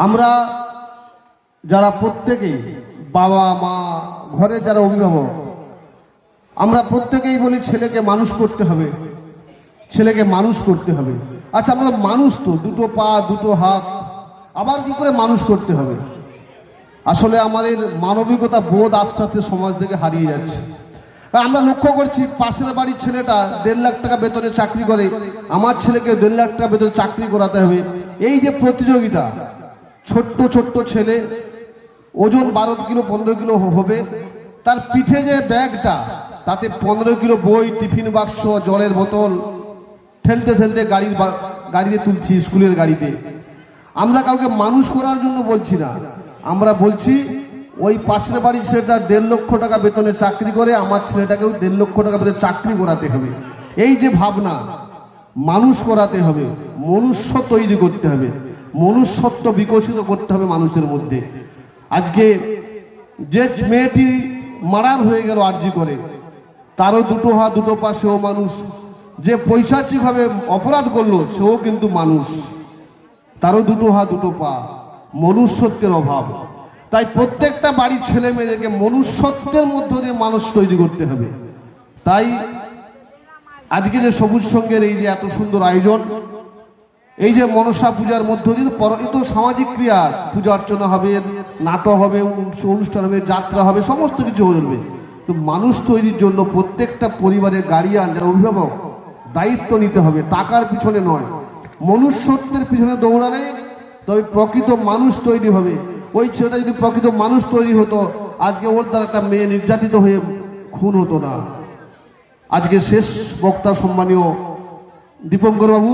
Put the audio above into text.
আমরা যারা প্রত্যেকেই বাবা মা ঘরে যারা অভিভাবক আমরা প্রত্যেকেই বলি ছেলেকে মানুষ করতে হবে, ছেলেকে মানুষ করতে হবে। আচ্ছা, আমরা মানুষ তো, দুটো পা দুটো হাত, আবার কি করে মানুষ করতে হবে? আসলে আমাদের মানবিকতা বোধ আস্তে আস্তে সমাজ থেকে হারিয়ে যাচ্ছে। আমরা লক্ষ্য করছি পাশের বাড়ির ছেলেটা 1.5 লাখ টাকা বেতনে চাকরি করে, আমার ছেলেকে 1.5 লাখ টাকা বেতনে চাকরি করাতে হবে। এই যে প্রতিযোগিতা, ছোট্ট ছোট্ট ছেলে, ওজন 12 কিলো 15 কিলো হবে, তার পিঠে যে ব্যাগটা তাতে 15 কিলো বই, টিফিন বাক্স, জলের বোতল ঠেলতে ঠেলতে গাড়িতে তুলছি, স্কুলের গাড়িতে। আমরা কাউকে মানুষ করার জন্য বলছি না, আমরা বলছি ওই পাশের বাড়ির ছেলেটা 1.5 লক্ষ টাকা বেতনে চাকরি করে, আমার ছেলেটাকেও 1.5 লক্ষ টাকা বেতনে চাকরি করাতে হবে। এই যে ভাবনা, মানুষ করাতে হবে, মনুষ্য তৈরি করতে হবে, মনুষ্যত্ব বিকশিত করতে হবে মানুষের মধ্যে। আজকে যে মেয়েটি মারার হয়ে গেল আরজি করে, তারও দুটো হাত দুটো পা, সেও মানুষ। যে পৈশাচিকভাবে অপরাধ করলো সেও কিন্তু মানুষ, তারও দুটো হাত দুটো পা। মনুষ্যত্বের অভাব। তাই প্রত্যেকটা বাড়ির ছেলে মেয়েদেরকে মনুষ্যত্বের মধ্য দিয়ে মানুষ তৈরি করতে হবে। তাই আজকে যে সবুজ সংঘের এই যে এত সুন্দর আয়োজন, এই যে মনসা পূজার মধ্য দিয়ে এ তো সামাজিক ক্রিয়া, পূজা অর্চনা হবে, নাটক হবে, অনুষ্ঠান হবে, যাত্রা হবে, সমস্ত কিছু হবে। তো মানুষ তৈরির জন্য প্রত্যেকটা পরিবারের গার্ডিয়ান যারা অভিভাবক দায়িত্ব নিতে হবে, টাকার পিছনে নয়, মনুষ্যত্বের পিছনে দৌড়ালে তবে প্রকৃত মানুষ তৈরি হবে। ওই ছেলেটা যদি প্রকৃত মানুষ তৈরি হতো, আজকে ওর দ্বারা একটা মেয়ে নির্যাতিত হয়ে খুন হতো না। আজকে শেষ বক্তা সম্মানীয় দীপঙ্কর বাবু।